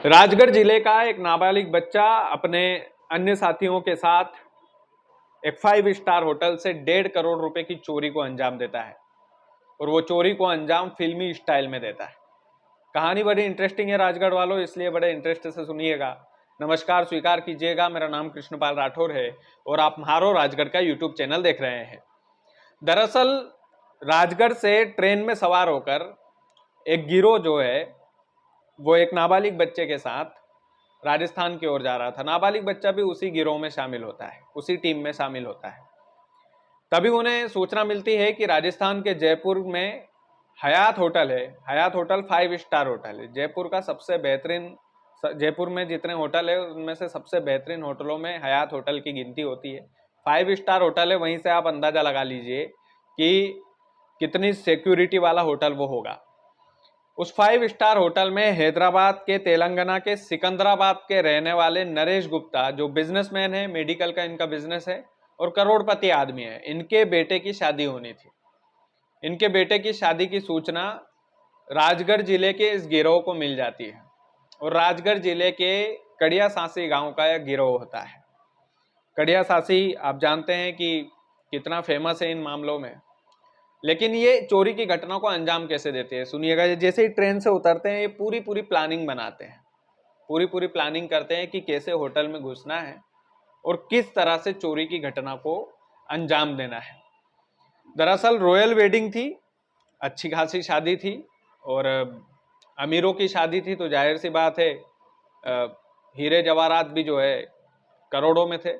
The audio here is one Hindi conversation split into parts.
राजगढ़ जिले का एक नाबालिग बच्चा अपने अन्य साथियों के साथ एक 5 स्टार होटल से 1.5 करोड़ रुपए की चोरी को अंजाम देता है और वो चोरी को अंजाम फिल्मी स्टाइल में देता है। कहानी बड़ी इंटरेस्टिंग है राजगढ़ वालों, इसलिए बड़े इंटरेस्ट से सुनिएगा। नमस्कार स्वीकार कीजिएगा, मेरा नाम कृष्णपाल राठौर है और आप म्हारो राजगढ़ का यूट्यूब चैनल देख रहे हैं। दरअसल राजगढ़ से ट्रेन में सवार होकर एक गिरोह जो है वो एक नाबालिग बच्चे के साथ राजस्थान की ओर जा रहा था। नाबालिग बच्चा भी उसी गिरोह में शामिल होता है, उसी टीम में शामिल होता है। तभी उन्हें सूचना मिलती है कि राजस्थान के जयपुर में हयात होटल है। हयात होटल 5 स्टार होटल है, जयपुर का सबसे बेहतरीन। जयपुर में जितने होटल है उनमें से सबसे बेहतरीन होटलों में हयात होटल की गिनती होती है। 5 स्टार होटल है, वहीं से आप अंदाजा लगा लीजिए कि कितनी सिक्योरिटी वाला होटल वो होगा। उस 5 स्टार होटल में हैदराबाद के, तेलंगाना के सिकंदराबाद के रहने वाले नरेश गुप्ता, जो बिजनेसमैन है, मेडिकल का इनका बिजनेस है और करोड़पति आदमी है, इनके बेटे की शादी होनी थी। इनके बेटे की शादी की सूचना राजगढ़ जिले के इस गिरोह को मिल जाती है और राजगढ़ जिले के कड़िया सांसी गांव का यह गिरोह होता है। कड़िया सांसी आप जानते हैं कि कितना फेमस है इन मामलों में। लेकिन ये चोरी की घटना को अंजाम कैसे देते हैं सुनिएगा। जैसे ही ट्रेन से उतरते हैं ये पूरी पूरी प्लानिंग बनाते हैं, पूरी पूरी प्लानिंग करते हैं कि कैसे होटल में घुसना है और किस तरह से चोरी की घटना को अंजाम देना है। दरअसल रॉयल वेडिंग थी, अच्छी खासी शादी थी और अमीरों की शादी थी, तो जाहिर सी बात है हीरे जवाहरात भी जो है करोड़ों में थे।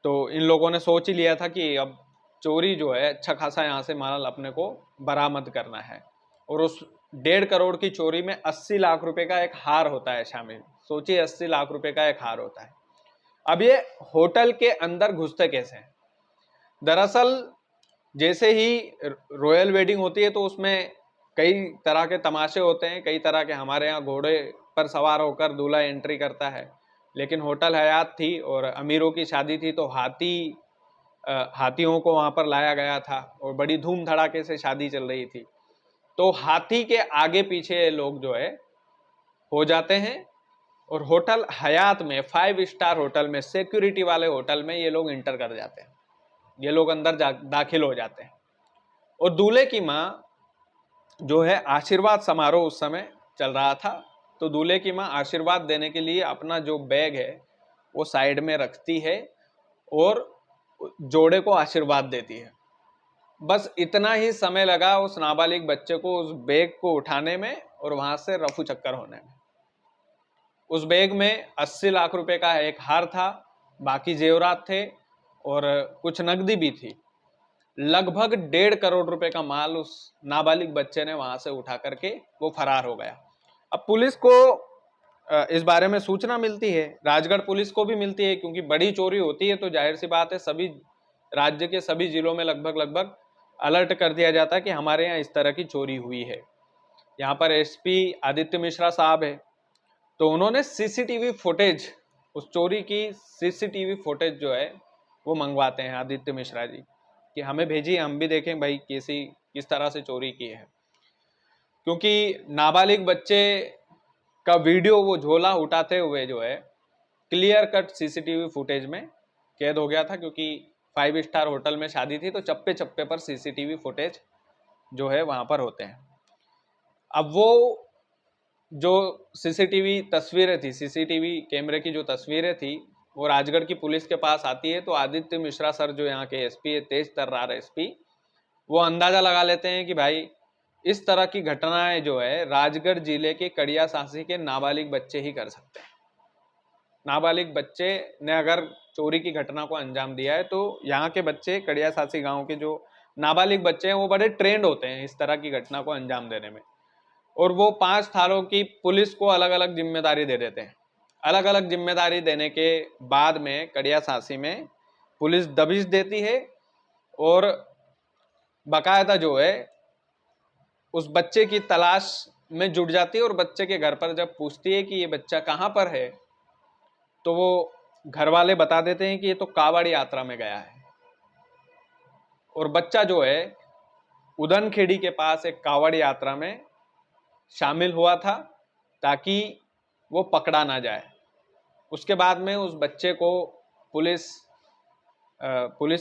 तो इन लोगों ने सोच ही लिया था कि अब चोरी जो है अच्छा खासा यहाँ से माल अपने को बरामद करना है। और उस 1.5 करोड़ की चोरी में 80 लाख रुपए का एक हार होता है शामिल। सोचिए 80 लाख रुपए का एक हार होता है। अब ये होटल के अंदर घुसते कैसे हैं? दरअसल जैसे ही रॉयल वेडिंग होती है तो उसमें कई तरह के तमाशे होते हैं, कई तरह के। हमारे यहाँ घोड़े पर सवार होकर दूल्हा एंट्री करता है, लेकिन होटल हयात थी और अमीरों की शादी थी तो हाथियों को वहां पर लाया गया था और बड़ी धूम धड़ाके से शादी चल रही थी। तो हाथी के आगे पीछे लोग जो है हो जाते हैं और होटल हयात में, 5 स्टार होटल में, सिक्योरिटी वाले होटल में ये लोग इंटर कर जाते हैं। ये लोग अंदर दाखिल हो जाते हैं और दूल्हे की माँ जो है, आशीर्वाद समारोह उस समय चल रहा था, तो दूल्हे की माँ आशीर्वाद देने के लिए अपना जो बैग है वो साइड में रखती है और जोड़े को आशीर्वाद देती है। बस इतना ही समय लगा उस नाबालिग बच्चे को उस बैग को उठाने में और वहां से रफू चक्कर होने में। उस बैग में 80 लाख रुपए का एक हार था, बाकी जेवरात थे और कुछ नकदी भी थी। लगभग 1.5 करोड़ रुपए का माल उस नाबालिग बच्चे ने वहां से उठा करके वो फरार हो गया। अब पुलिस को इस बारे में सूचना मिलती है, राजगढ़ पुलिस को भी मिलती है, क्योंकि बड़ी चोरी होती है तो जाहिर सी बात है सभी राज्य के सभी जिलों में लगभग लगभग अलर्ट कर दिया जाता है कि हमारे यहाँ इस तरह की चोरी हुई है। यहाँ पर एसपी आदित्य मिश्रा साहब है, तो उन्होंने सीसीटीवी फुटेज, उस चोरी की सीसीटीवी फुटेज जो है वो मंगवाते हैं आदित्य मिश्रा जी कि हमें भेजिए, हम भी देखें भाई किस तरह से चोरी की है। क्योंकि नाबालिग बच्चे का वीडियो वो झोला उठाते हुए जो है क्लियर कट सीसीटीवी फुटेज में कैद हो गया था, क्योंकि 5 स्टार होटल में शादी थी तो चप्पे चप्पे पर सीसीटीवी फुटेज जो है वहां पर होते हैं। अब वो जो सीसीटीवी तस्वीरें थी, सीसीटीवी कैमरे की जो तस्वीरें थी, वो राजगढ़ की पुलिस के पास आती है। तो आदित्य मिश्रा सर जो यहाँ के एसपी है, तेज तर्रार एसपी, वो अंदाजा लगा लेते हैं कि भाई इस तरह की घटनाएं जो है राजगढ़ जिले के कड़िया सांसी के नाबालिग बच्चे ही कर सकते हैं। नाबालिग बच्चे ने अगर चोरी की घटना को अंजाम दिया है तो यहाँ के बच्चे, कड़िया सांसी गांव के जो नाबालिग बच्चे हैं वो बड़े ट्रेंड होते हैं इस तरह की घटना को अंजाम देने में। और वो 5 थानों की पुलिस को अलग अलग जिम्मेदारी दे देते हैं। अलग अलग जिम्मेदारी देने के बाद में कड़िया सांसी में पुलिस दबिश देती है और बाकायदा जो है उस बच्चे की तलाश में जुट जाती है। और बच्चे के घर पर जब पूछती है कि ये बच्चा कहाँ पर है, तो वो घर वाले बता देते हैं कि ये तो कावड़ यात्रा में गया है। और बच्चा जो है उदनखेड़ी के पास एक कावड़ यात्रा में शामिल हुआ था ताकि वो पकड़ा ना जाए। उसके बाद में उस बच्चे को पुलिस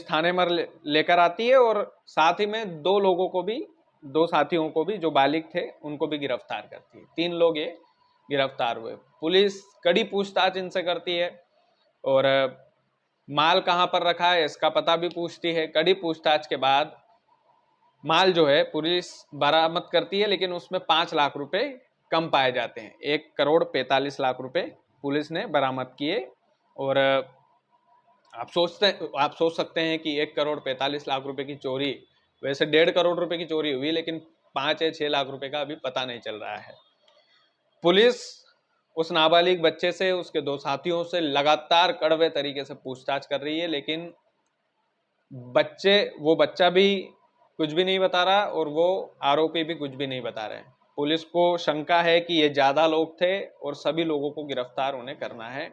थाने में लेकर आती है और साथ ही में दो साथियों को भी जो बालिग थे उनको भी गिरफ्तार करती है। 3 लोग ये गिरफ्तार हुए। पुलिस कड़ी पूछताछ इनसे करती है और माल कहाँ पर रखा है इसका पता भी पूछती है। कड़ी पूछताछ के बाद माल जो है पुलिस बरामद करती है, लेकिन उसमें 5 लाख रुपए कम पाए जाते हैं। 1,45,00,000 रुपए पुलिस ने बरामद किए। और आप सोच सकते हैं कि 1,45,00,000 रुपए की चोरी, वैसे 1.5 करोड़ रुपए की चोरी हुई, लेकिन 5 या 6 लाख रुपए का अभी पता नहीं चल रहा है। पुलिस उस नाबालिग बच्चे से, उसके 2 साथियों से लगातार कड़वे तरीके से पूछताछ कर रही है, लेकिन वो बच्चा भी कुछ भी नहीं बता रहा और वो आरोपी भी कुछ भी नहीं बता रहे। पुलिस को शंका है कि ये ज्यादा लोग थे और सभी लोगों को गिरफ्तार उन्हें करना है,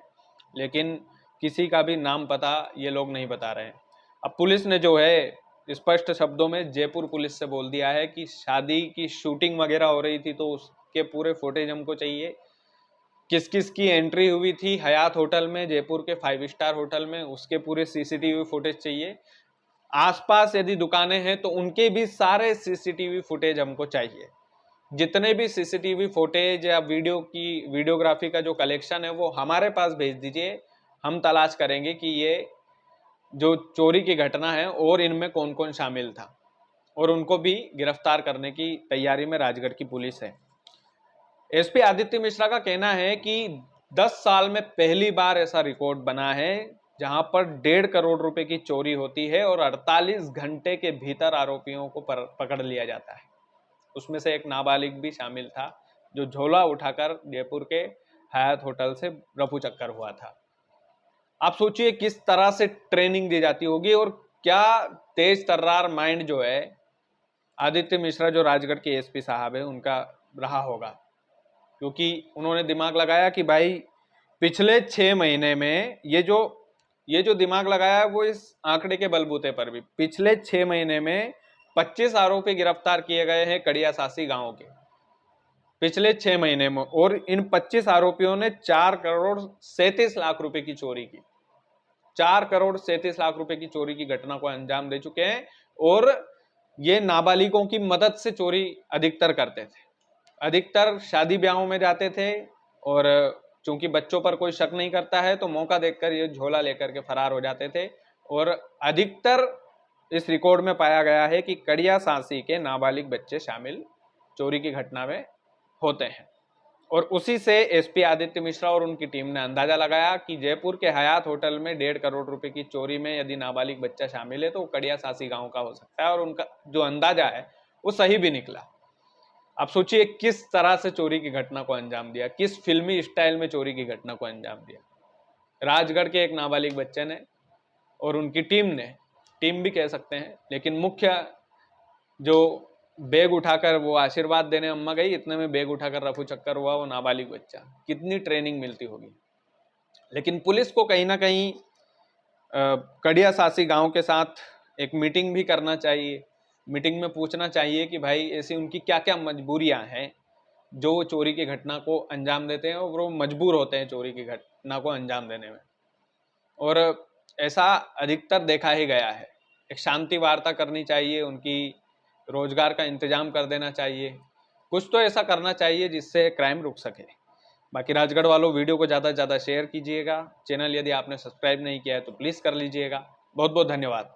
लेकिन किसी का भी नाम पता ये लोग नहीं बता रहे। अब पुलिस ने जो है स्पष्ट शब्दों में जयपुर पुलिस से बोल दिया है कि शादी की शूटिंग वगैरह हो रही थी तो उसके पूरे फुटेज हमको चाहिए। किस किस की एंट्री हुई थी हयात होटल में, जयपुर के 5 स्टार होटल में, उसके पूरे सीसीटीवी फुटेज चाहिए। आसपास यदि दुकानें हैं तो उनके भी सारे सीसीटीवी फुटेज हमको चाहिए। जितने भी सीसीटीवी फुटेज या वीडियोग्राफी का जो कलेक्शन है वो हमारे पास भेज दीजिए। हम तलाश करेंगे कि ये जो चोरी की घटना है और इनमें कौन कौन शामिल था, और उनको भी गिरफ्तार करने की तैयारी में राजगढ़ की पुलिस है। एसपी आदित्य मिश्रा का कहना है कि 10 साल में पहली बार ऐसा रिकॉर्ड बना है जहां पर 1.5 करोड़ रुपए की चोरी होती है और 48 घंटे के भीतर आरोपियों को पकड़ लिया जाता है। उसमें से एक नाबालिग भी शामिल था जो झोला उठाकर जयपुर के हयात होटल से रफू चक्कर हुआ था। आप सोचिए किस तरह से ट्रेनिंग दी जाती होगी और क्या तेज तर्रार माइंड जो है आदित्य मिश्रा जो राजगढ़ के एसपी साहब है उनका रहा होगा, क्योंकि उन्होंने दिमाग लगाया कि भाई पिछले 6 महीने में ये जो दिमाग लगाया है वो इस आंकड़े के बलबूते पर भी पिछले 6 महीने में 25 आरोपी गिरफ्तार किए गए हैं कड़िया सासी गांव के पिछले 6 महीने में, और इन 25 आरोपियों ने 4 करोड़ 37 लाख रुपए की चोरी की। 4 करोड़ 37 लाख रुपए की चोरी की घटना को अंजाम दे चुके हैं और ये नाबालिगों की मदद से चोरी अधिकतर करते थे। अधिकतर शादी ब्याहों में जाते थे और चूंकि बच्चों पर कोई शक नहीं करता है तो मौका देखकर ये झोला लेकर के फरार हो जाते थे। और अधिकतर इस रिकॉर्ड में पाया गया है कि कड़िया सांसी के नाबालिग बच्चे शामिल चोरी की घटना में होते हैं। और उसी से एसपी आदित्य मिश्रा और उनकी टीम ने अंदाजा लगाया कि जयपुर के हयात होटल में 1.5 करोड़ रुपए की चोरी में यदि नाबालिग बच्चा शामिल है तो वो कड़िया सासी गांव का हो सकता है, और उनका जो अंदाजा है वो सही भी निकला। आप सोचिए किस तरह से चोरी की घटना को अंजाम दिया, किस फिल्मी स्टाइल में चोरी की घटना को अंजाम दिया राजगढ़ के एक नाबालिग बच्चे ने और उनकी टीम भी कह सकते हैं, लेकिन मुख्य जो बैग उठाकर वो आशीर्वाद देने अम्मा गई, इतने में बैग उठाकर रफू चक्कर हुआ वो नाबालिग बच्चा। कितनी ट्रेनिंग मिलती होगी। लेकिन पुलिस को कहीं ना कहीं कड़िया सासी गांव के साथ एक मीटिंग भी करना चाहिए। मीटिंग में पूछना चाहिए कि भाई ऐसी उनकी क्या क्या मजबूरियां हैं जो चोरी की घटना को अंजाम देते हैं और वो मजबूर होते हैं चोरी की घटना को अंजाम देने में। और ऐसा अधिकतर देखा ही गया है। एक शांति वार्ता करनी चाहिए, उनकी रोजगार का इंतजाम कर देना चाहिए, कुछ तो ऐसा करना चाहिए जिससे क्राइम रुक सके। बाकी राजगढ़ वालों वीडियो को ज़्यादा से ज़्यादा शेयर कीजिएगा। चैनल यदि आपने सब्सक्राइब नहीं किया है तो प्लीज़ कर लीजिएगा। बहुत बहुत धन्यवाद।